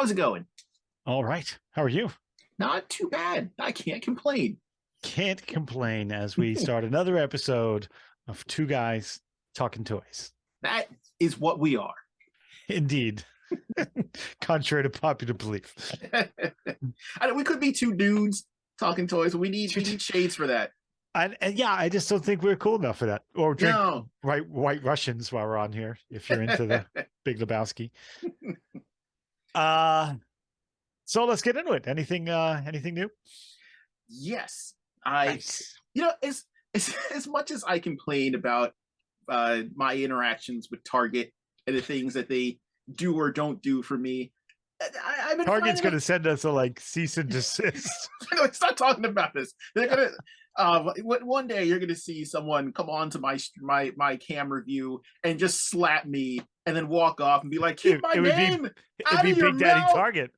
How's it going? All right. How are you? Not too bad. I can't complain. Can't complain as we start another episode of Two Guys Talking Toys. That is what we are. Indeed. Contrary to popular belief. We could be two dudes talking toys. We need shades for that. And yeah, I just don't think we're cool enough for that. Or drink No. white Russians while we're on here, if you're into the Big Lebowski. So let's get into it. Anything new? Yes. Nice. As much as I complain about my interactions with Target and the things that they do or don't do for me, I've been Target's going to send us a cease and desist. No, it's not talking about this. They're gonna. One day you're gonna see someone come on to my camera view and just slap me and then walk off and be like, "Keep my name out of your Big Daddy mouth." Target.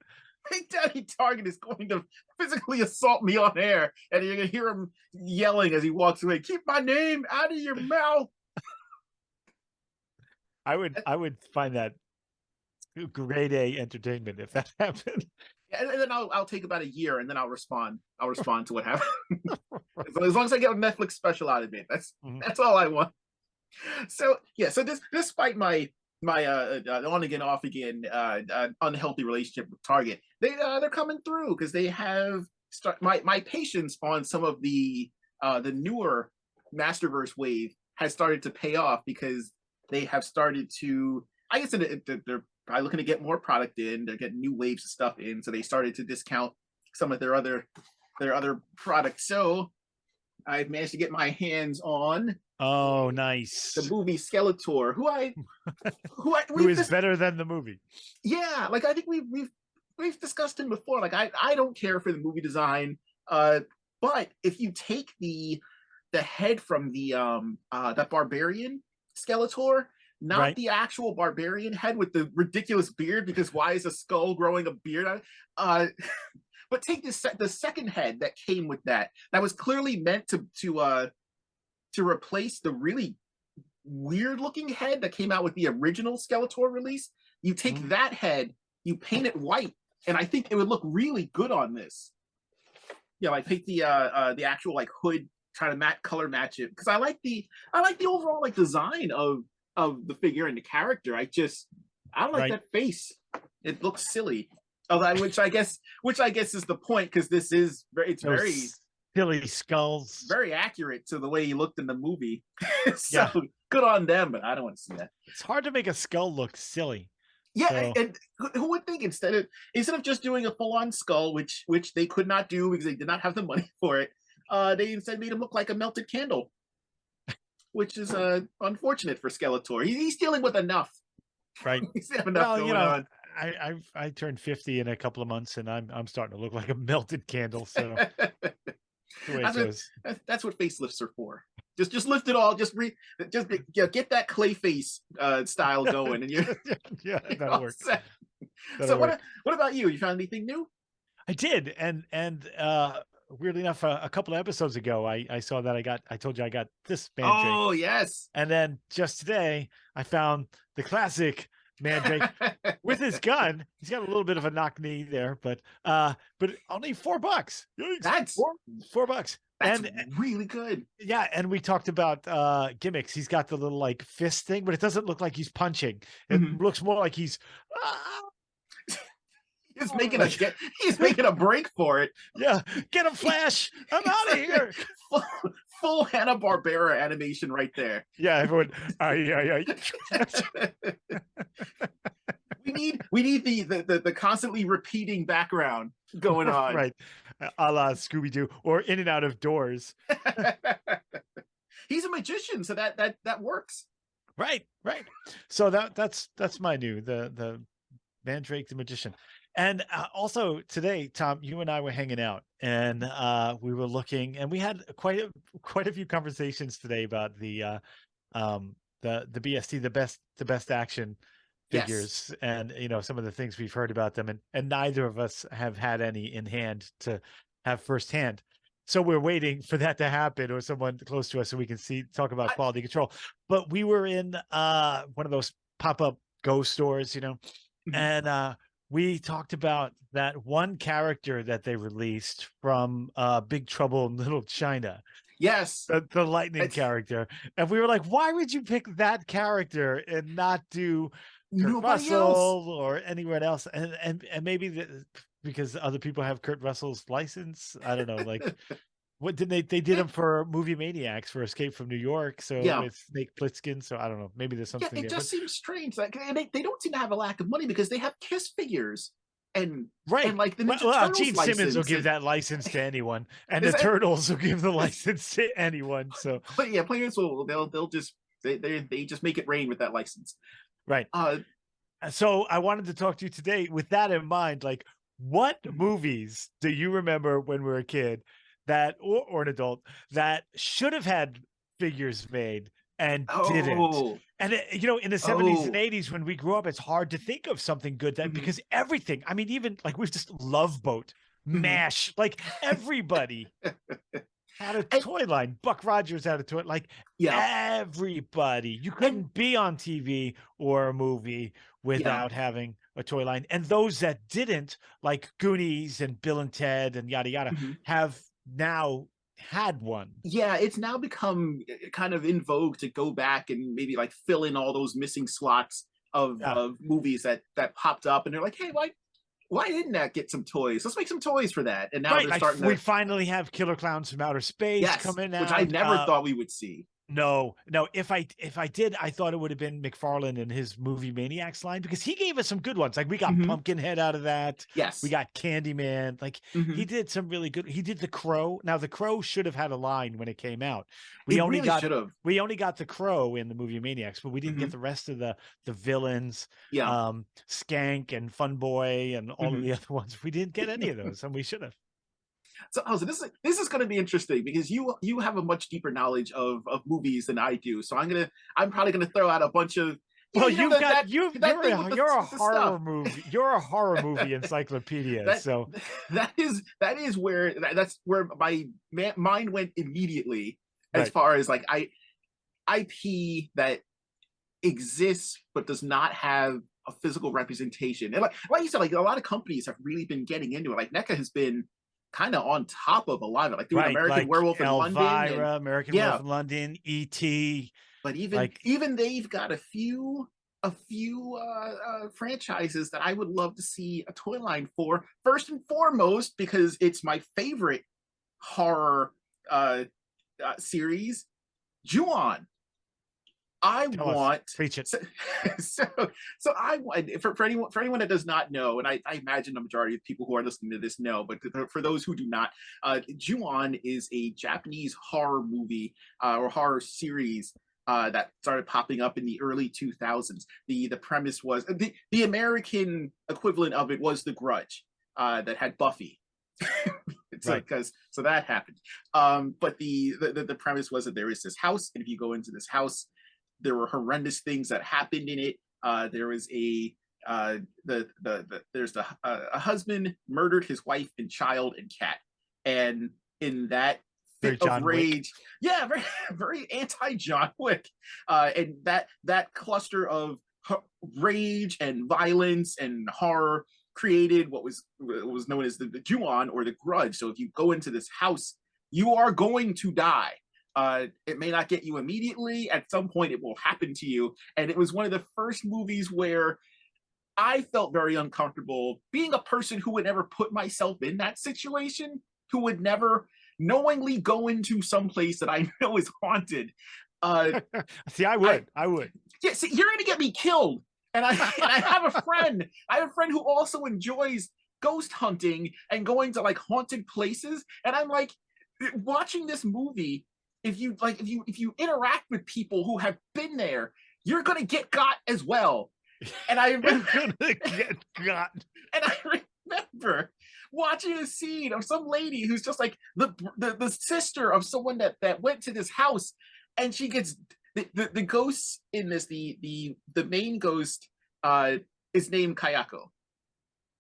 Big Daddy Target is going to physically assault me on air, and you're gonna hear him yelling as he walks away, "Keep my name out of your mouth." I would find that grade A entertainment if that happened. And then I'll take about a year, and then I'll respond. I'll respond to what happened. As long as I get a Netflix special out of it, that's all I want. So yeah, so despite my on again off again unhealthy relationship with Target, they're coming through because they have my patience on some of the newer Masterverse wave has started to pay off because they have started to, I guess they're probably looking to get more product in. They're getting new waves of stuff in, so they started to discount some of their other products. So I've managed to get my hands on. Oh, nice. The movie Skeletor, who is better than the movie. Yeah, I think we've discussed him before. I don't care for the movie design, but if you take the head from the that barbarian Skeletor, not the actual barbarian head with the ridiculous beard, because why is a skull growing a beard on it? But take the second head that came with that was clearly meant to replace the really weird looking head that came out with the original Skeletor release. You take that head, you paint it white, and I think it would look really good on this. Yeah, take the actual hood, try to color match it, because I like the overall design of the figure and the character. I don't like that face. It looks silly. Which I guess is the point, because it's very silly skulls. Very accurate to the way he looked in the movie. So good on them, but I don't want to see that. It's hard to make a skull look silly. Yeah, and who would think instead of just doing a full-on skull, which they could not do because they did not have the money for it, they instead made him look like a melted candle, which is unfortunate for Skeletor. He's dealing with enough. Right. He's enough going on. I turned 50 in a couple of months, and I'm starting to look like a melted candle. So that's what facelifts are for. Just lift it all. Just get that clay face style going, and you're that'll work. So what about you? You found anything new? I did, and weirdly enough, a couple of episodes ago, I saw that I told you I got this Mandrake. Oh yes. And then just today, I found the classic Mandrake with his gun. He's got a little bit of a knock knee there, but only $4. Yikes. That's $4. That's really good. Yeah, and we talked about gimmicks. He's got the little fist thing, but it doesn't look like he's punching. It looks more like he's he's making a break for it. Yeah, get him, Flash! I'm out of here. Full Hanna-Barbera animation right there. Yeah, everyone. We need the constantly repeating background going on. Right, a la Scooby-Doo or In and Out of Doors. He's a magician, so that works. Right. So that's my new the Mandrake the Magician. And also today, Tom, you and I were hanging out, and we were looking, and we had quite a few conversations today about the BST, the best action figures, and some of the things we've heard about them, and neither of us have had any in hand to have firsthand. So we're waiting for that to happen, or someone close to us, so we can talk about quality control. But we were in one of those pop-up Go stores, and we talked about that one character that they released from Big Trouble in Little China, Yes, the lightning it's character. And we were like, why would you pick that character and not do Kurt nobody else. Russell or anyone else? And maybe because other people have Kurt Russell's license. I don't know. Like, what did they did It him for Movie Maniacs for Escape from New York. So yeah. with Snake Plissken. So I don't know. Maybe there's Yeah, something it there. But just seems strange. Like they don't seem to have a lack of money because they have Kiss figures and right. like the Well, Ninja Turtles Gene Simmons will license. give And that license to anyone, and the is that, Turtles will give the license to anyone. So but yeah, players will they'll just they just make it rain with that license. right. Uh, So I wanted to talk to you today with that in mind. Like, what movies do you remember when we were a kid that, or an adult, that should have had figures made and didn't? oh And you know, in the 70s and oh 80s, when we grew up, it's hard to think of something good that mhm, because everything, I mean, even like we've just Love Boat, mhm. MASH, like everybody had a And toy line. Buck Rogers had a toy, like yeah, everybody. You and couldn't be on TV or a movie yeah, without having a toy line. And those that didn't, like Goonies and Bill and Ted and yada yada, mhm. have now had one. Yeah, it's now become kind of in vogue to go back and maybe like fill in all those missing slots Yeah. of movies that popped up, and they're like, hey, why didn't that get some toys? Let's make some toys for that. And now Right. they're Like starting we to finally have Killer Clowns from Outer Space yes, coming which I out. never thought we would see. No, no. If I did, I thought it would have been McFarlane and his movie Maniacs line because he gave us some good ones. Like we got Hmm. Pumpkinhead out of that. We Yes. got Candyman. Like he Hmm. did some really good. He did The Crow. Now The Crow should have had a line when it came out. We It only really got should have. we only got The Crow in the movie Maniacs, but we didn't get Hmm. the rest of the villains, Yeah. Skank and Fun Boy and all of Hmm. the other ones. We didn't get any of those, and we should have. So this is going to be interesting because you have a much deeper knowledge of movies than I do. So I'm probably gonna throw out a bunch of Well, you know you've got that thing with you're a with the stuff. horror movie. You're a horror movie encyclopedia. that So that is where that's where my mind went immediately as right. far as like IP that exists but does not have a physical representation. And like you said, like a lot of companies have really been getting into it. Like NECA has been kind of on top of a lot of it, like doing Right. American Like Werewolf in London, and Elvira, American yeah. Werewolf in London, E.T. But even Like even they've got a few franchises that I would love to see a toy line for. First and foremost, because it's my favorite horror uh, series, Ju-on. I tell us, want preach it. so so, so I want for anyone that does not know, and I imagine the majority of people who are listening to this know, but for those who do not, Ju-on is a Japanese horror movie or horror series that started popping up in the early 2000s. The premise was the American equivalent of it was The Grudge that had Buffy. So Right. because so that happened. But the premise was that there is this house, and if you go into this house, there were horrendous things that happened in it. There was there's a husband murdered his wife and child and cat, and in that fit Very of John Wick. rage, yeah, very very anti John Wick, and that cluster of rage and violence and horror created what was known as the Ju-on or the Grudge. So if you go into this house, you are going to die. It may not get you immediately. At some point, it will happen to you. And it was one of the first movies where I felt very uncomfortable being a person who would never put myself in that situation, who would never knowingly go into some place that I know is haunted. Uh, See, I I would. yeah, see, you're gonna get me killed. And I have a friend. I have a friend who also enjoys ghost hunting and going to like haunted places. And I'm like, watching this movie, if you interact with people who have been there, you're gonna get got as well. And I You're gonna get got. and I remember watching a scene of some lady who's just like the sister of someone that went to this house, and she gets the ghosts in this the main ghost is named Kayako,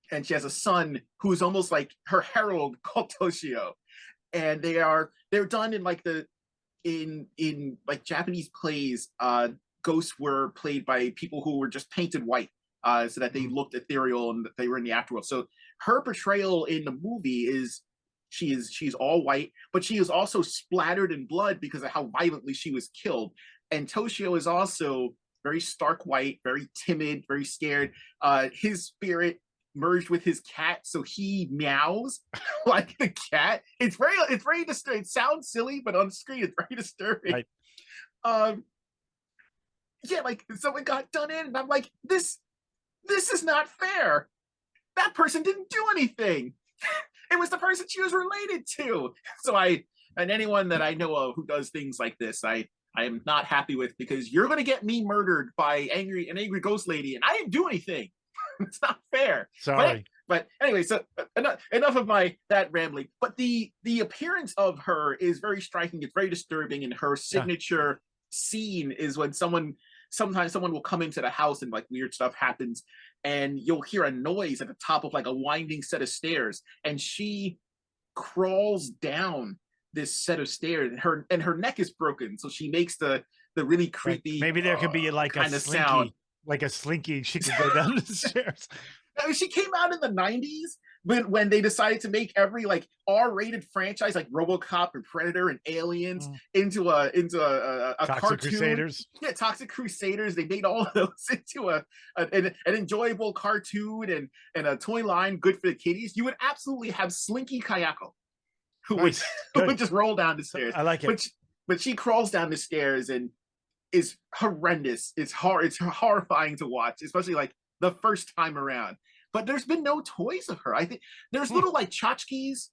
and she has a son who's almost like her herald called Toshio, and they're done in like in like Japanese plays. Ghosts were played by people who were just painted white. so that they looked ethereal and that they were in the afterworld. So her portrayal in the movie is she's all white, but she is also splattered in blood because of how violently she was killed. And Toshio is also very stark white, very timid, very scared. His spirit merged with his cat, so he meows like the cat. It's very disturbing. It sounds silly, but on screen it's very disturbing. Right. Yeah, like someone got done in, and I'm like, this is not fair. That person didn't do anything. It was the person she was related to. So and anyone that I know of who does things like this, I am not happy with, because you're going to get me murdered by an angry ghost lady, and I didn't do anything. It's not fair. Sorry. But anyway, so enough of that rambling. But the appearance of her is very striking. It's very disturbing, and her signature scene is when sometimes someone will come into the house and like weird stuff happens, and you'll hear a noise at the top of like a winding set of stairs, and she crawls down this set of stairs, and her neck is broken, so she makes the really creepy. Maybe there could be like kind a of slinky, sound. like a slinky. She could go down the stairs. I mean, she came out in the 90s when they decided to make every like R-rated franchise like RoboCop and Predator and Aliens into a Toxic cartoon. Crusaders. Yeah, Toxic Crusaders. They made all of those into an enjoyable cartoon and a toy line good for the kiddies. You would absolutely have Slinky Kayako, who would just roll down the stairs. I like it. But she crawls down the stairs and is horrendous. It's horrifying to watch, especially like the first time around. But there's been no toys of her. I think there's little like tchotchkes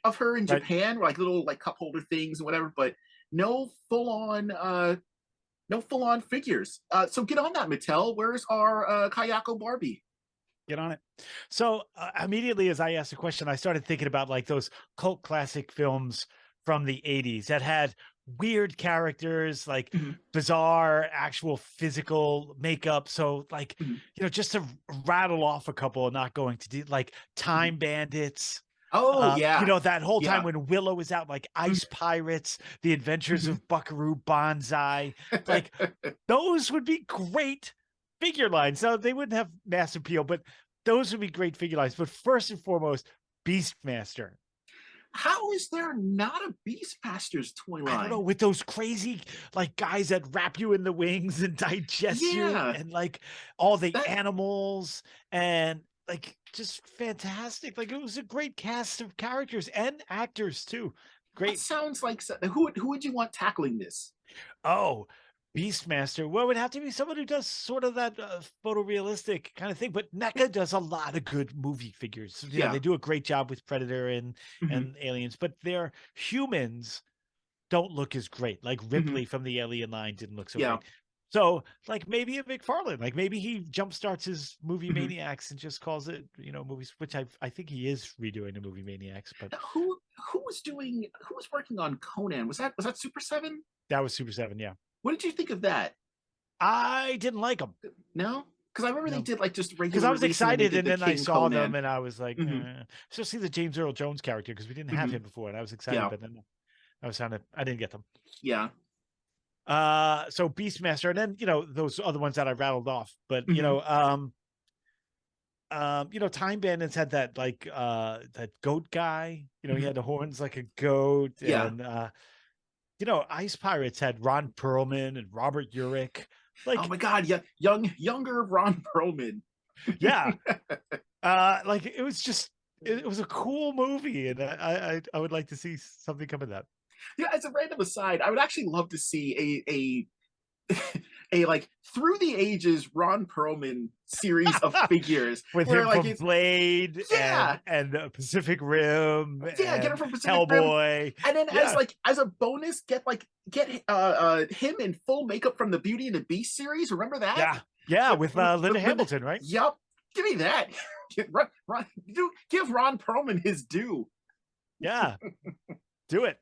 of her in Japan, like little like cup holder things and whatever, but no full on figures. So get on that, Mattel. Where's our Kayako Barbie? Get on it. So immediately as I asked the question, I started thinking about like those cult classic films from the 80s that had weird characters, like bizarre actual physical makeup. So like, just to rattle off a couple, not going to do like Time Bandits. Oh yeah. That whole time when Willow was out, like Ice Pirates, The Adventures of Buckaroo Banzai, like those would be great figure lines. So they wouldn't have mass appeal, but those would be great figure lines. But first and foremost, Beastmaster. How is there not a Beastmaster's toy line? I don't know, with those crazy like guys that wrap you in the wings and digest you, and like all the animals, and like just fantastic. Like it was a great cast of characters and actors too. Great. That sounds like who would you want tackling this? Oh, Beastmaster. Well, it would have to be someone who does sort of that photorealistic kind of thing. But NECA does a lot of good movie figures. Yeah, they do a great job with Predator and Aliens, but their humans don't look as great. Like Ripley from the Alien line didn't look so great. So, like maybe a McFarlane, like maybe he jumpstarts his movie Maniacs and just calls it, movies. Which I think he is redoing the movie Maniacs. But who was working on Conan? Was that Super 7? That was Super 7, yeah. What did you think of that? I didn't like them. No, because I remember they did like just regular. Because I was excited, and then I saw Conan. them, and I was like, especially the James Earl Jones character, because we didn't have him before, and I was excited, but then I didn't get them. Yeah. So Beastmaster, and then those other ones that I rattled off, but Time Bandits had that like that goat guy. He had the horns like a goat, and Ice Pirates had Ron Perlman and Robert Urich. Like, oh my God, yeah, younger Ron Perlman. Yeah, like it was a cool movie, and I would like to see something come of that. Yeah, as a random aside, I would actually love to see a like through the ages Ron Perlman series of figures with him like from Blade and Pacific Rim, get him from Pacific Hellboy, Rim. And then as a bonus get him in full makeup from the Beauty and the Beast series. Remember that? Yeah, with Linda Hamilton, right? Yep, give me that. Give Ron Perlman his due. Yeah, do it.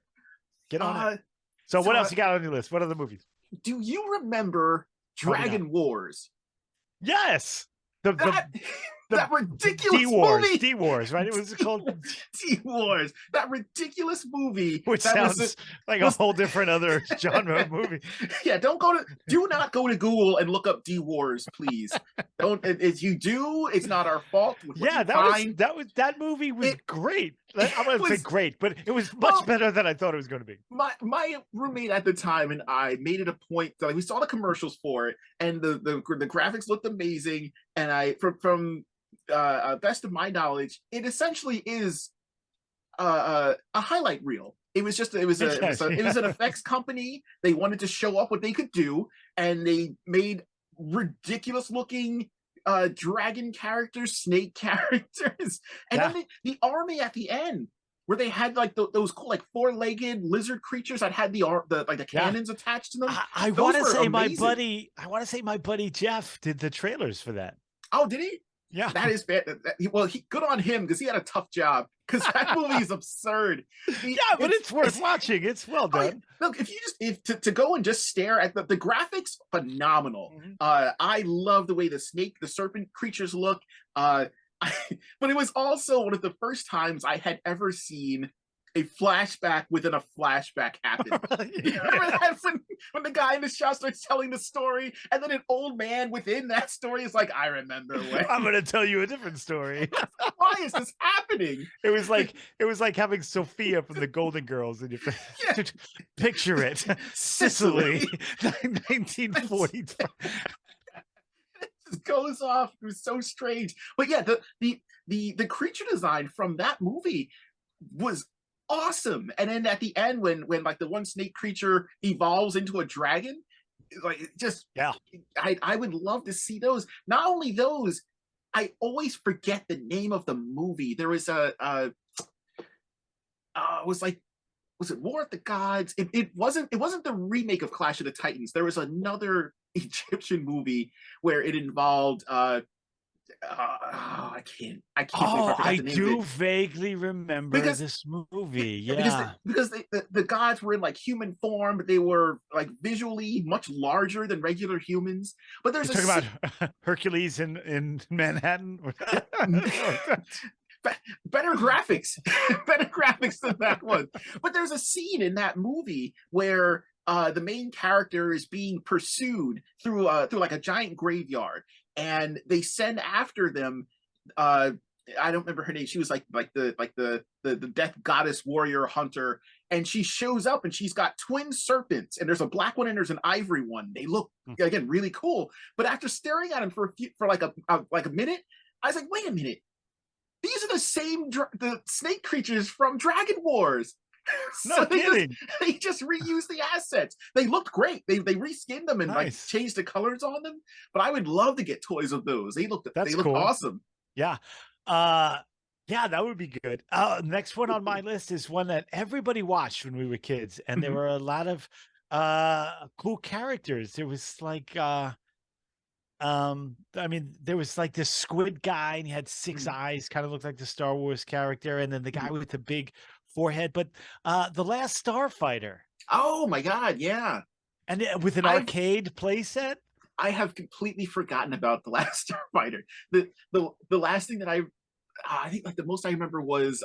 Get on it. So what else you got on your list? What other movies? Do you remember Dragon Wars? Yes. the that ridiculous D-Wars, movie. D-Wars, right? It was called, T-Wars, that ridiculous movie which that sounds like a was whole different other genre of movie. yeah, do not go to Google and look up D-Wars, please. Don't, if you do, it's not our fault with what Yeah, you find. that movie was It, great. it I'm gonna say was, great, but it was much well, better than I thought it was going to be. my roommate at the time and I made it a point that, like, we saw the commercials for it, and the graphics looked amazing. And I from best of my knowledge, it essentially is a highlight reel. It was just Yes, it was an yeah. effects company. They wanted to show up what they could do, and they made ridiculous looking dragon characters, snake characters, and Yeah. then the army at the end, where they had like those cool like four-legged lizard creatures that had the like the Yeah. cannons attached to them. I want Those to were say amazing. I want to say my buddy Jeff did the trailers for that. Oh, did he? Yeah. That is bad. Well, good on him because he had a tough job. Because that movie is absurd. Yeah, but it's worth watching. It's well Oh, yeah. done. Look, if you just to go and just stare at the graphics, phenomenal. Mhm. I love the way the serpent creatures look. But it was also one of the first times I had ever seen a flashback within a flashback happen. You remember that when the guy in the shop starts telling the story, and then an old man within that story is like, "I remember when." I'm gonna tell you a different story. Why is this happening? It was like having Sophia from the Golden Girls in your Yeah. picture it. Sicily, 1945. Just goes off. It was so strange. But yeah, the creature design from that movie was awesome. And then at the end, when like the one snake creature evolves into a dragon, like it just Yeah. I would love to see those. Not only those, I always forget the name of the movie. There was it was like, was it War of the Gods? It wasn't the remake of Clash of the Titans. There was another Egyptian movie where it involved I can't believe I Oh, forgot I the name of do it. vaguely remember Because this movie. because Yeah. the gods were in like human form, but they were like visually much larger than regular humans. But You're there's talking about Hercules in Manhattan? better graphics, better graphics than that one. But there's a scene in that movie where the main character is being pursued through like a giant graveyard, and they send after them. I don't remember her name. She was like the death goddess warrior hunter, and she shows up and she's got twin serpents, and there's a black one and there's an ivory one. They look again really cool, but after staring at them for like a minute, I was like, wait a minute, these are the same the snake creatures from Dragon Wars. No kidding. They just reused the assets. They looked great. They reskinned them and like Nice. changed the colors on them. But I would love to get toys of those. They looked Cool. awesome. Yeah. Yeah, that would be good. Next one on my list is one that everybody watched when we were kids, and there were a lot of cool characters. There was like I mean, there was like this squid guy, and he had 6 eyes, kind of looked like the Star Wars character, and then the guy with the big forehead. But the Last Starfighter. Oh my god, yeah. And with an arcade playset. I have completely forgotten about the Last Starfighter. The last thing that I think like the most I remember was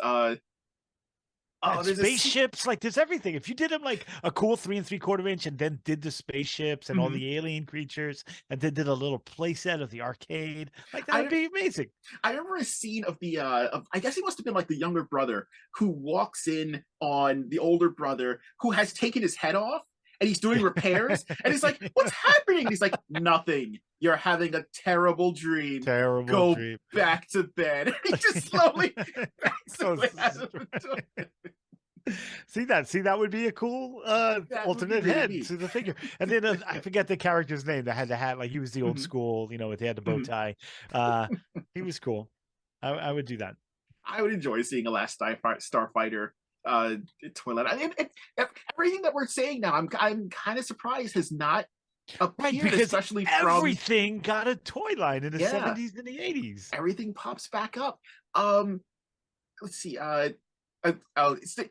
there's spaceships, like there's everything. If you did them like a cool 3 3/4 inch and then did the spaceships and all the alien creatures and then did a little playset of the arcade, like that would be amazing. I remember a scene of I guess he must have been like the younger brother who walks in on the older brother who has taken his head off and he's doing repairs and he's like, "What's happening?" And he's like, "Nothing. You're having a terrible dream. Terrible dream. Back to bed." And he just slowly backs away out of the door. See that would be a cool alternate head to the figure. And then I forget the character's name that had the hat, like he was the old school, you know, he had the bow tie. He was cool. I would do that. I would enjoy seeing a Last Starfighter toilet. I mean, everything that we're saying now, I'm kind of surprised has not appeared, because especially everything got a toy line in the 70s and the 80s. Everything pops back up. Let's see.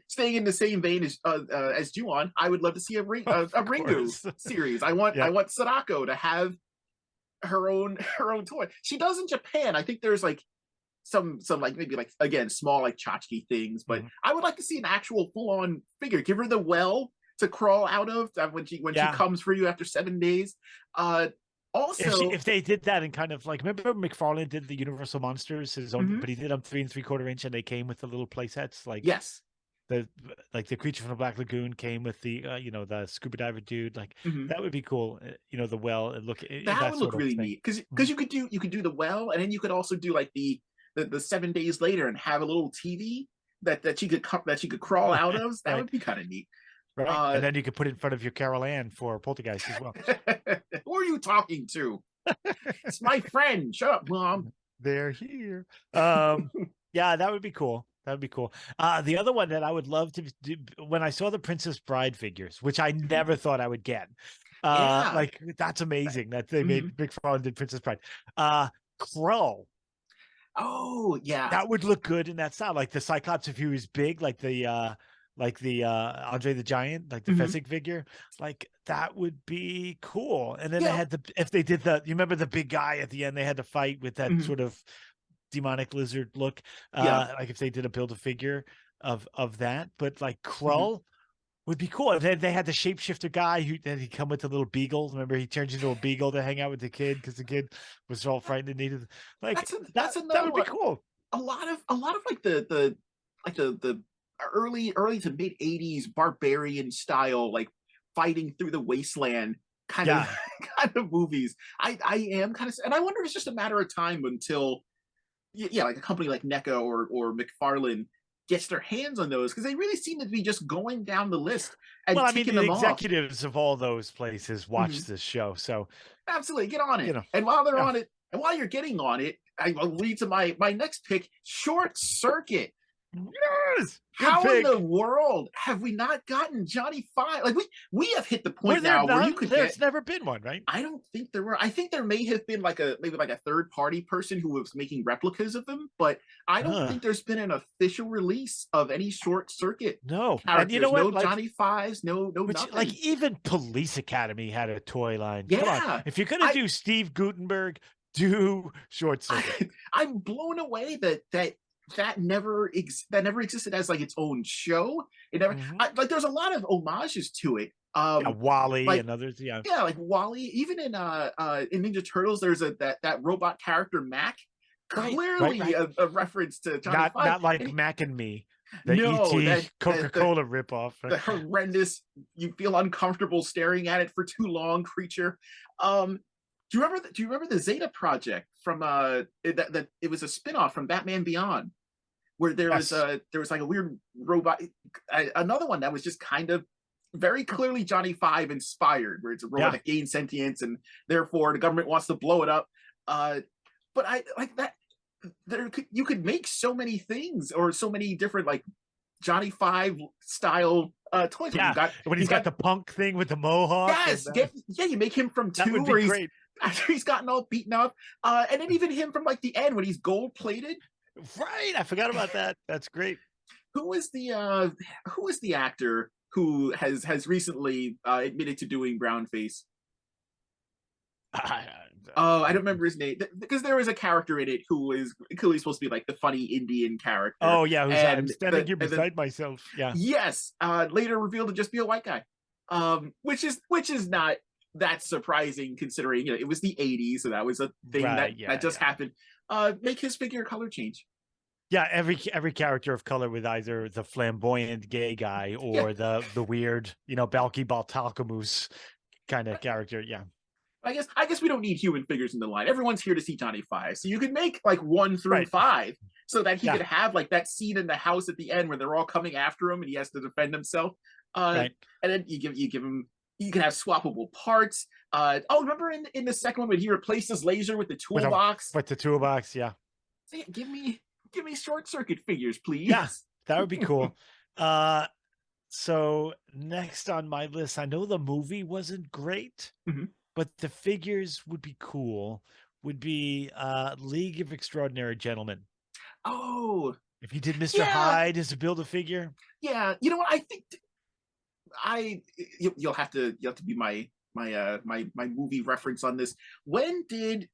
Staying in the same vein as Ju-on, I would love to see a Ringu series. I want Sadako to have her own toy. She does in Japan. I think there's like some like maybe like again small like tchotchke things, but Mhm. I would like to see an actual full on figure. Give her the well to crawl out of when she Yeah. comes for you after 7 days. Uh, also, If they did that and kind of like, remember McFarlane did the Universal Monsters his own, mhm, but he did them 3 3/4 inch, and they came with the little play sets, yes, the the creature from the Black Lagoon came with the the scuba diver dude. Like mhm. that would be cool. The well and look That that would sort look of really thing. neat because Mhm. you could do the well, and then you could also do like the 7 days later and have a little TV that she could crawl out of. That Right, would be kind of neat. right, Uh, and then you could put it in front of your Carol Ann for Poltergeist as well. who are you talking to? It's my friend. Shut up, mom. They're here. Yeah, that would be cool. That would be cool. The other one that I would love to do, when I saw the Princess Bride figures, which I never thought I would get. Yeah. Like that's amazing that they Mhm. made McFarlane did Princess Bride. Uh, Crow, Oh, yeah. that would look good in that style. Like the Cyclops, if he was big, like the Andre the Giant, like the Mhm. Fezzik figure, like that would be cool. And then they Yeah. had if they did you remember the big guy at the end, they had to fight with that Mhm. sort of demonic lizard look. Yeah. Like if they did a build a figure of that, but like Mhm. Krull would be cool. And then they had the shapeshifter guy who then he'd come with the little beagle. Remember, he turned into a beagle to hang out with the kid because the kid was all frightened and needed like That's that another would be one. cool. A lot of like the early to mid '80s barbarian style like fighting through the wasteland kind of Yeah. kind of movies. I am kind of, and I wonder if it's just a matter of time until yeah, like a company like NECA or McFarlane gets their hands on those because they really seem to be just going down the list Well, and I mean, ticking the them off. executives of all those places watch Mhm. this show, so Absolutely, get on you it. know, And while they're yeah. on it, and while you're getting on it, I'll lead to my next pick, Short Circuit. Yes, good How in the pick. world have we not gotten Johnny Five? Like we have hit the Were point there now where you none? could get. There's never been one, right? I don't think there were. I think there may have been like a maybe like a third party person who was making replicas of them, but I don't Huh. think there's been an official release of any Short Circuit No. And you know characters. what? No Like, Johnny Fives. No which, like, nothing. even Police Academy had a toy line. Come on. Yeah, If you're going to I do Steve Gutenberg, do Short Circuit. I'm blown away that never existed as like its own show. It never Hmm. like there's a lot of homages to it. Yeah. Wally Like and others. Yeah. yeah, like Wally. Even in Ninja Turtles, there's that robot character Mac, Right. Right. clearly Right. a reference to Johnny Five. Not like And Mac and Me, the no, ET Coca-Cola ripoff. Right? the horrendous, you feel uncomfortable staring at it for too long creature. Um, do you remember the Zeta Project from that it was a spinoff from Batman Beyond where Yes. there was like a weird robot, another one that was just kind of very clearly Johnny Five inspired, where it's a robot Yeah. that gains sentience and therefore the government wants to blow it up. Uh, but I like that you could make so many things or so many different like Johnny Five style toys. When Yeah. When he's you've got got the punk thing with the mohawk, and yes, get yeah, you make him from that would two be where he's great. after he's gotten all beaten up, and then even him from like the end when he's gold plated. Right. I forgot about that. That's great. Who is who is the actor who has recently admitted to doing brown face? Oh, I don't remember his name because there was a character in it who is clearly supposed to be like the funny Indian character, Oh yeah, who's I'm standing here and then beside myself. Yeah. yes, later revealed to just be a white guy, which is not that surprising considering it was the '80s, so that was a thing Right. that Yeah. just Yeah. happened. Make his figure color change. Yeah. Every character of color with either the flamboyant gay guy Yeah, or the weird, Balky Baltalkamus kind of character. Yeah. I guess we don't need human figures in the line. Everyone's here to see Johnny Five, so you could make like 1 through Right. 5, so that he Yeah. could have like that scene in the house at the end where they're all coming after him and he has to defend himself. Uh, Right. and then you give him you can have swappable parts. Oh, remember in the second one when he replaced his laser with the With toolbox? the toolbox. Yeah. So, yeah, give me short circuit figures, Yeah. please. That would be cool. Uh, so next on my list, I know the movie wasn't great, Mhm. but the figures would be cool. Would be League of Extraordinary Gentlemen. Oh, If you did Mr. yeah, Hyde as a build a figure. yeah. You know what? I think I you'll have to be my my movie reference on this. When did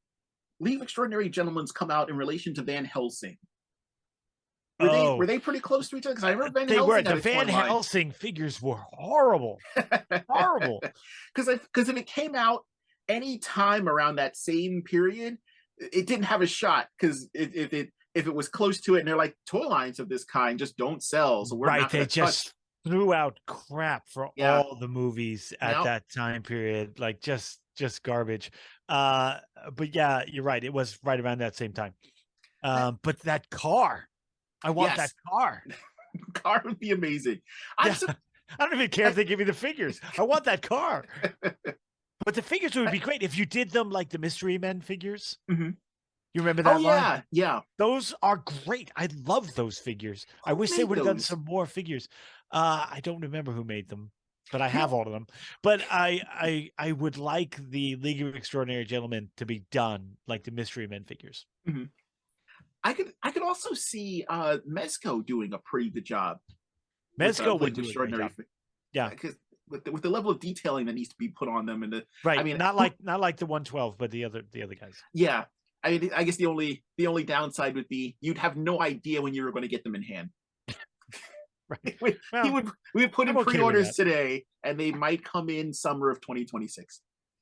League of Extraordinary Gentlemen come out in relation to Van Helsing? Were Oh, they pretty close to each other? Because I remember Van they were. Helsing The had a toy Van line. Helsing figures were horrible. Horrible. Because if it came out any time around that same period, it didn't have a shot. Because if it was close to it, and they're like, toy lines of this kind just don't sell, so we're Right. not They going to touch. just threw out crap for Yeah, all the movies at yeah, that time period. Like just garbage. But yeah, you're right. It was right around that same time. that, But that car, I want that yes, car. car would be amazing. I'm Yeah. so I don't even care if they give me the figures. I want that car. But the figures would be great if you did them like the Mystery Men figures. Mhm. You remember Oh that line? yeah, yeah. Those are great. I love those figures. I Who wish they made would have done those? some more figures. I don't remember who made them, but I You have know, all of them. But I would like the League of Extraordinary Gentlemen to be done like the Mystery Men figures. mhm. I could also see Mezco doing a pretty good job with Mezco would League of do a great Extraordinary. job. Yeah, Because with the level of detailing that needs to be put on them, and I right. mean, Not like the 112, but the other guys. yeah, I mean, I guess the only downside would be you'd have no idea when you were going to get them in hand. Right. He Well, would we would put I'm in okay with pre-orders that. today, and they might come in summer of 2026.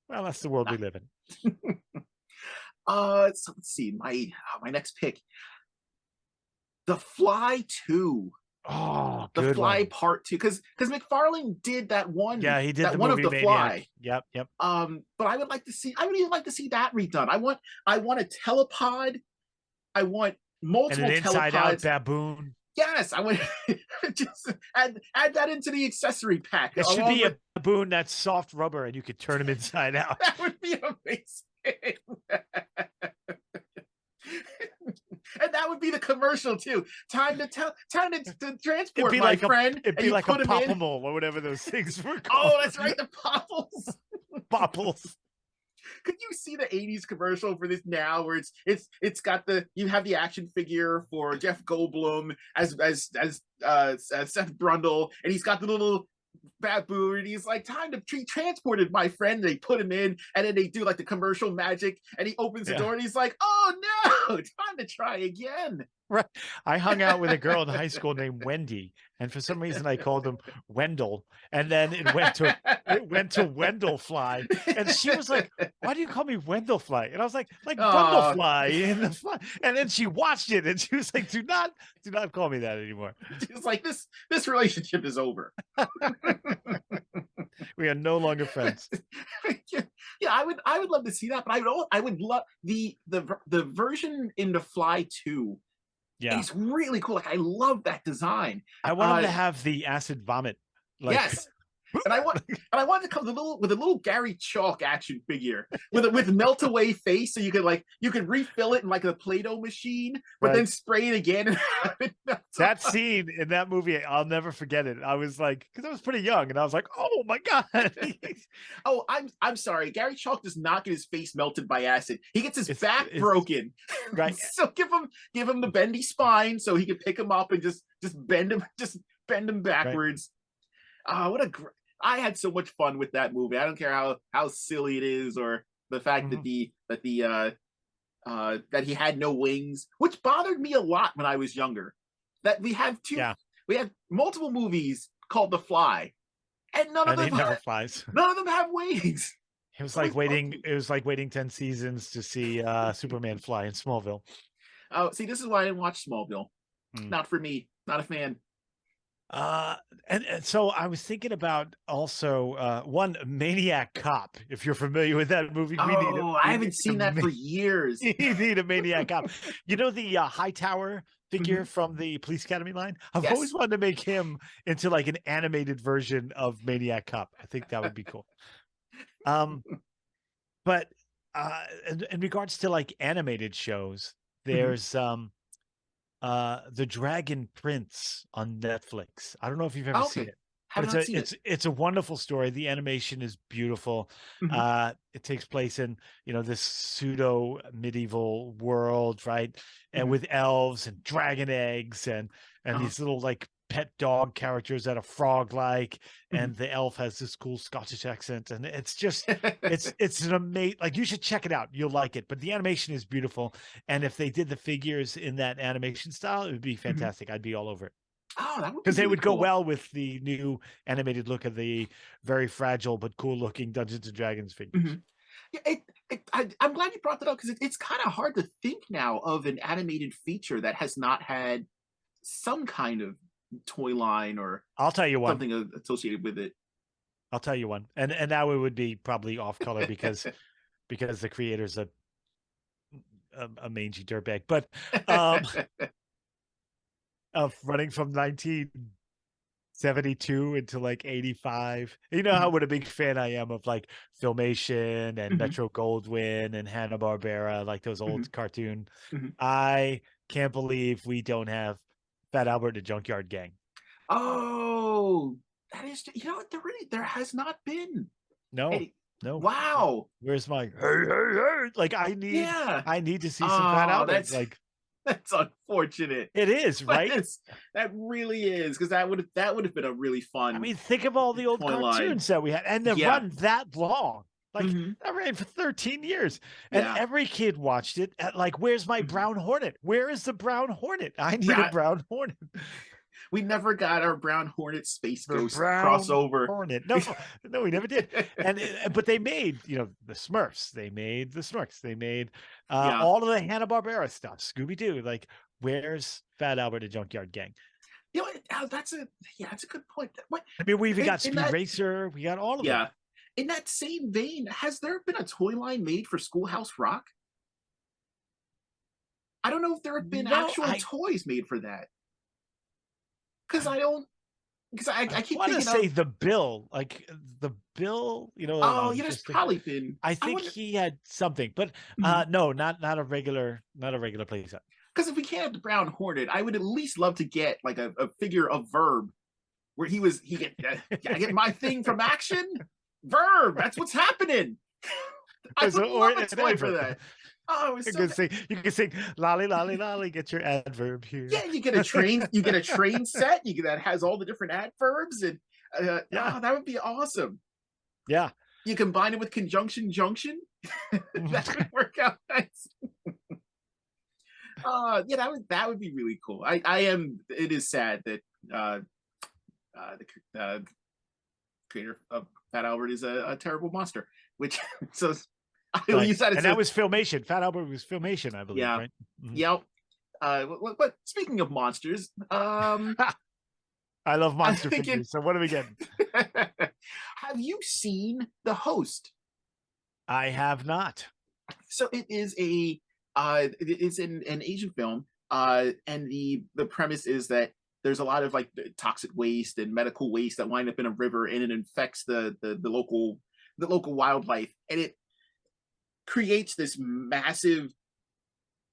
Well, that's the world we live in. So let's see my next pick, The Fly 2. Oh, The good Fly one. Part 2, because McFarlane did Yeah, he did that the one of movie The Maniac. Fly. Yep, yep. But I would even like to see that redone. I want a telepod. I want And an multiple inside-out telepods. baboon. Yes, I want just add that into the accessory pack It should along be with a baboon that's soft rubber and you could turn him inside out. that would be amazing. And that would be the commercial too. Time to It'd transport be my like a friend, it'd and be you like a put him in. popple or whatever those things were Oh, called. that's right, the popples. Popples. Could you see the 80s commercial for this now, where it's got you have the action figure for Jeff Goldblum as Seth Brundle, and he's got the little baboon, and he's like, time to be transported, my friend. And they put him in, and then they do like the commercial magic, and he opens the Yeah. door, and he's like, oh no, time to try again. Right. I hung out with a girl in high school named Wendy, and for some reason I called him Wendell, and then it went to Wendell Fly, and she was like, "Why do you call me Wendell Fly?" And I was like Brundle Oh, Fly in the fly. And then she watched it, and she was like, "Do not call me that anymore. it's like this relationship is over. We are no longer friends." yeah, yeah, I would love to see that, but I would love the version in The Fly 2 Yeah, is really cool. Like, I love that design. I want him Uh to have the acid vomit, like. yes. And I want to come with a little Gary Chalk action figure with melt away face, so you could refill it in like a Play-Doh machine, but Right. then spray it again and have it melt That away. scene in that movie, I'll never forget it. I was like, because I was pretty young, and I was like, "Oh my god!" Oh, I'm sorry. Gary Chalk does not get his face melted by acid. He gets his back it's broken. right. So give him the bendy spine so he can pick him up and just bend him Right. backwards. What a great. I had so much fun with that movie. I don't care how silly it is, or the fact Mhm. that he had no wings, which bothered me a lot when I was younger. That Yeah, we had multiple movies called The Fly, and and he never flies. none of them have wings. It was It's like always waiting. monkey. It was like waiting 10 seasons to see Superman fly in Smallville. Oh, see, this is why I didn't watch Smallville. Mm. Not for me. Not a fan. Uh, and so I was thinking about also one Maniac Cop. If you're familiar with that movie, Oh, I we haven't need a seen that for years. you need a Maniac Cop. You know the Hightower figure Mhm. from the Police Academy line? I've always Yes. wanted to make him into like an animated version of Maniac Cop. I think that would be cool. Um, but in regards to like animated shows, Mhm. there's The Dragon Prince on Netflix. I don't know if you've ever seen Okay. it, but Have it's not a seen it. it's a wonderful story. The animation is beautiful. Mhm. It takes place in, this pseudo medieval world, right? And Mhm. with elves and dragon eggs and Uh-huh. these little like pet dog characters that are frog-like, Mhm. and the elf has this cool Scottish accent, and it's just it's an amazing, like, you should check it out. You'll like it. But the animation is beautiful, and if they did the figures in that animation style, it would be Mhm. fantastic. I'd be all over it Oh, that would be because they really would go cool. well with the new animated look of the very fragile but cool-looking Dungeons and Dragons figures. Mhm. Yeah, I'm glad you brought that up because it's kind of hard to think now of an animated feature that has not had some kind of toy line or I'll tell you one. something associated with it. I'll tell you one, and now it would be probably off color because the creator's a mangy dirtbag, but um, of running from 1972 into like 85. You know how Mhm. what a big fan I am of like Filmation and Mhm. Metro Goldwyn and Hanna-Barbera, like those Mhm. old cartoon. Mhm. I can't believe we don't have Fat Albert and the Junkyard Gang. Oh, that is, you know what? There has not been No, any. no. Wow. Where's my hey, hey, hey? Like Yeah. I need to see some Fat Oh, Albert. Like that's unfortunate. it is, But right? that really is because that would have been a really I fun mean, think of all the old toy line. cartoons that we had, and they Yeah. run that long. Like Hmm. that ran for 13 years, and Yeah. every kid watched it. At, like, where's my Mhm. brown hornet? Where is the brown hornet? I need a Brown, brown hornet. we never got our Brown Hornet Space The Ghost brown crossover. hornet. No, no, we never did. And but they made, the Smurfs. They made the Snorks. They made Yeah. all of the Hanna Barbera stuff. Scooby Doo. Like, where's Fat Albert and Junkyard Gang? You know, that's a good point. What I mean, we even got in Speed that Racer. We got all of them. yeah. In that same vein, has there been a toy line made for Schoolhouse Rock? I don't know if there have been No, actual toys made for that because I don't because I I keep want to thinking say of the Bill, like the Bill, oh yeah, I'm there's just thinking. probably been I I think wonder he had something, but because no, not a regular playset. if we can't have the Brown Hornet, I would at least love to get like a figure of Verb where he get I get my thing from action. Verb, that's what's happening. I would Or love a an toy for adverb. that. Oh, it was so good. You can sing lolly lolly lolly. Get your adverb here. Yeah, you get a train set, that has all the different adverbs, and Yeah, that would be awesome. yeah. You combine it with conjunction junction, that would work out nice. Yeah, that would be really cool. I am. It is sad that uh, the creator of Fat Albert is a terrible monster. Which so I will Right, use that as and that a was Filmation. Fat Albert was Filmation, I believe, yeah, right? Mhm. yeah. But speaking of monsters, I love I'm monster thinking, figures. So what are we getting? have you seen The Host? I have not. So it is it's an Asian film, and the premise is that there's a lot of like toxic waste and medical waste that wind up in a river, and it infects the local wildlife, and it creates this massive,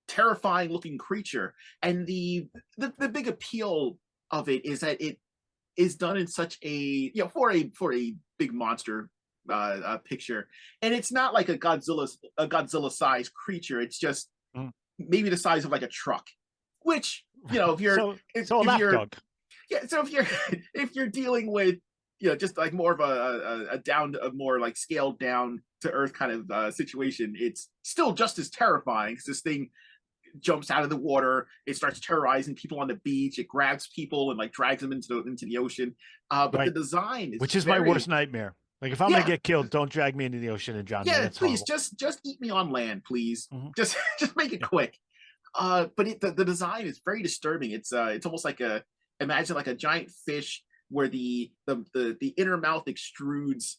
terrifying looking creature. And the big appeal of it is that it is done in such a for a big monster picture, and it's not like a Godzilla sized creature. It's just Mm. maybe the size of like a truck, which if you're So a if you're lapdog. yeah, so if you're if you're dealing with just like more of a down a more like scaled down to earth kind of situation, it's still just as terrifying because this thing jumps out of the water. It starts terrorizing people on the beach. It grabs people and like drags them into the ocean. But the Right. design is Which is my worst very nightmare. Like, if I'm gonna yeah, get killed, don't drag me into the ocean and drown me. yeah. That's Please horrible. just eat me on land, please. Mhm. Just make it Yeah. quick. But the design is very disturbing. It's almost like imagine like a giant fish where the inner mouth extrudes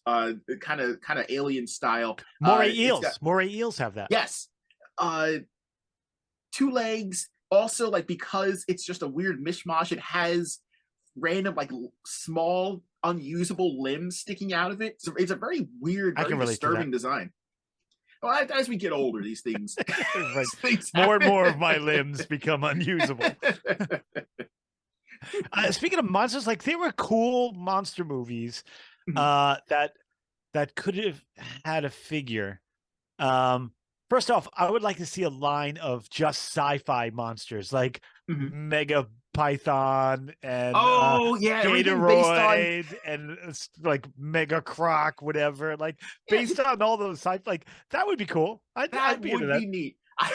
kind of alien style. It's got Moray eels have that. yes, uh, two legs. Also, like because it's just a weird mishmash, it has random like small unusable limbs sticking out of it. So it's a very weird, I very can relate to that. disturbing design. Well, as we get older, these things Right. things More and happen. more of my limbs become unusable. Speaking of monsters, like, there were cool monster movies that could have had a figure. First off, I would like to see a line of just sci-fi monsters, like Mhm. mega Python and Oh yeah, everything based on Gatoroid and like Mega Croc, whatever. Like yeah, based on all those sites, like that would be cool. that I'd be into would that. be neat. I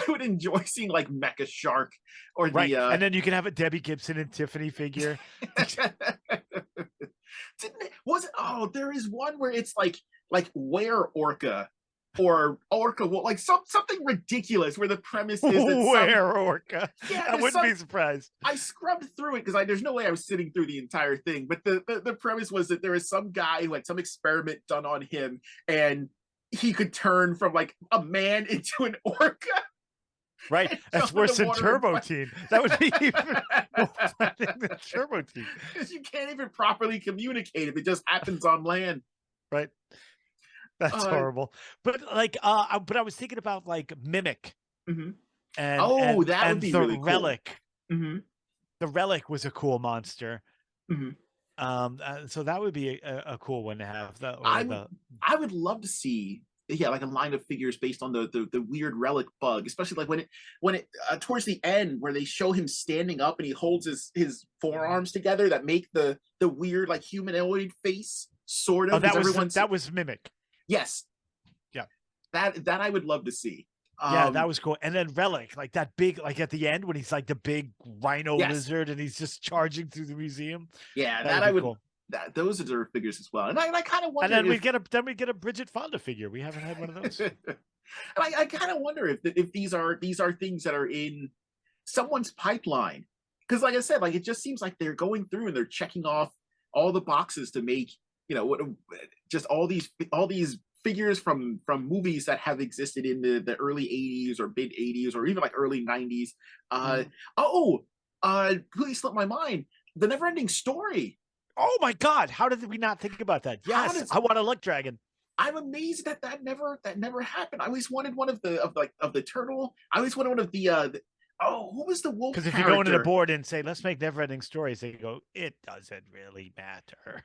would enjoy seeing like Mecha Shark or Right. the And then you can have a Debbie Gibson and Tiffany figure. Didn't it, was it? Oh, there is one where it's like where Orca or Orca, well, like something ridiculous where the premise is that some Where Orca? yeah, I there's wouldn't some. be surprised. I scrubbed through it because there's no way I was sitting through the entire thing. But the premise was that there was some guy who had some experiment done on him, and he could turn from like a man into an orca Right. and That's jump in the worse than water and Turbo fight. Teen. That would be even more frightening than Turbo Teen. Because you can't even properly communicate if it just happens on land. Right. That's Uh, horrible. But like but I was thinking about like Mimic mhm. and Oh, that would be the really cool. Relic. Hmm. The Relic was a cool monster. Hmm. So that would be a cool one to have. I would I would love to see yeah like a line of figures based on the weird relic bug, especially like when it towards the end where they show him standing up and he holds his forearms together that make the weird like humanoid face sort of, because everyone's that was Mimic. yes, Yeah. that I would love to see. Yeah, that was cool. And then Relic, like that big, like at the end when he's like the big rhino Yes, lizard and he's just charging through the museum. yeah, That that would I be would cool. that those are figures as well. And I kind of And wonder then if we get a Bridget Fonda figure. We haven't had one of those. and I kind of wonder if these are things that are in someone's pipeline, because like I said, like it just seems like they're going through and they're checking off all the boxes to make what just all these figures from movies that have existed in the early 80s or mid 80s or even like early 90s. uh Mm. oh Please slip my mind, the never ending story. Oh my God. How did we not think about that? How Yes. does I want a Luck Dragon. I'm amazed that never happened. I always wanted one of the turtle. I always wanted one of the oh, who was the wolf Because if you go into the character? board and say, let's make never ending stories, they go, it doesn't really matter.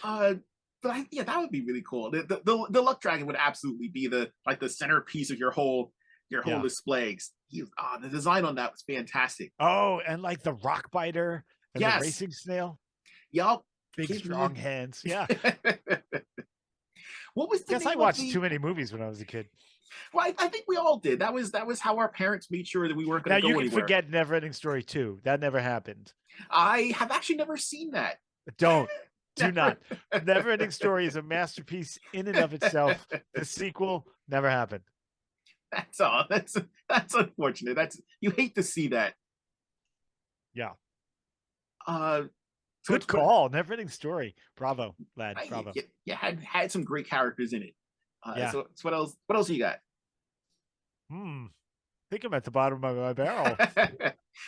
uh, but yeah, that would be really cool. The luck dragon would absolutely be the centerpiece of your whole Yeah. display. The design on that was fantastic. Oh, and like the rock biter and the Yes, racing snail. yup. Big, strong hands. Yeah. What was the Guess I name of watched the? too many movies when I was a kid. Well, I think we all did. That was how our parents made sure that we weren't Now going to you go can anywhere. forget Never Ending Story 2. That never happened. I have actually never seen that. Don't. Do Never. not. Never Ending Story is a masterpiece in and of itself. The sequel never happened. That's all. That's unfortunate. That's you hate to see that. Yeah. Uh, so Good call. Never Ending Story. Bravo, lad. Bravo. you had some great characters in it. Yeah. So what else? What else you got? I think I'm at the bottom of my barrel.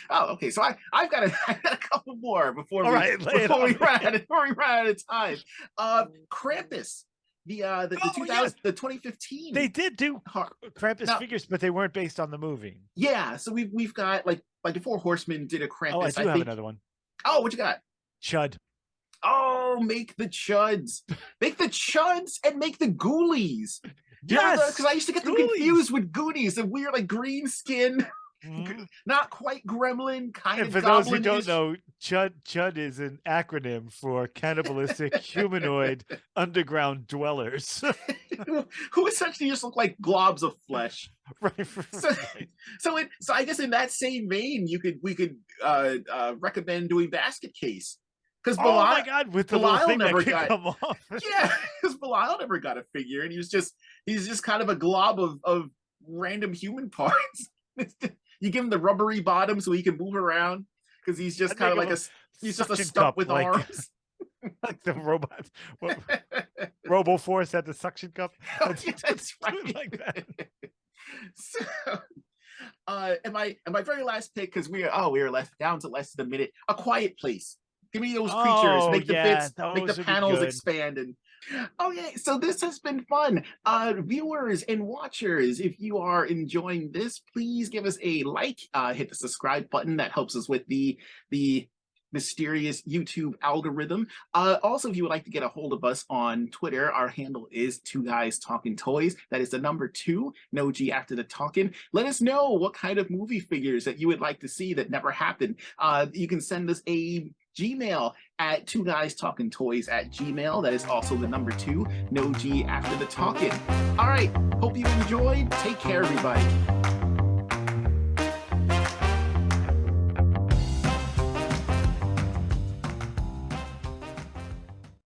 Oh, okay. So I've got I got a couple more before All right, before we run out of time. Krampus, the Oh, 2000 yes. the 2015. They did do Krampus Now, figures, but they weren't based on the movie. yeah. So we've got like the Four Horsemen did a Krampus. Oh, I do have think. another one. Oh, what you got? Chud. Oh, make the chuds. Make the chuds and make the ghoulies. Yes, Because I used to get them Ghoulies. confused with Goonies, the weird like green skin, Mhm. not quite gremlin, kind And of for those who don't goblin-ish. know, Chud is an acronym for cannibalistic humanoid underground dwellers. who essentially just look like globs of flesh. Right. So, so I guess in that same vein, we could recommend doing Basket Case, because Oh my God, with the little Belial thing that never could got come off. yeah, because Belial never got a figure, and he's just kind of a glob of random human parts. You give him the rubbery bottom so he can move around, because he's just I'd kind of make like him he's just a suction stump cup, with like, arms. like the robot. Robo Force had the suction cup. Oh, yeah, that's right. Like that. So, and my very last pick, because we are left down to less than a minute. A Quiet Place. Give me those creatures. Oh, Make the yeah, bits. Make the those would be panels good. expand. And okay, so this has been fun. Viewers and watchers, if you are enjoying this, please give us a like. Hit the subscribe button. That helps us with the mysterious YouTube algorithm. Also, if you would like to get a hold of us on Twitter, our handle is Two Guys Talking Toys. That is the number two, no G after the talking. Let us know what kind of movie figures that you would like to see that never happened. You can send us a Gmail at Two Guys Talking Toys at Gmail. That is also the number two, no G after the talking. All right, hope you enjoyed. Take care, everybody.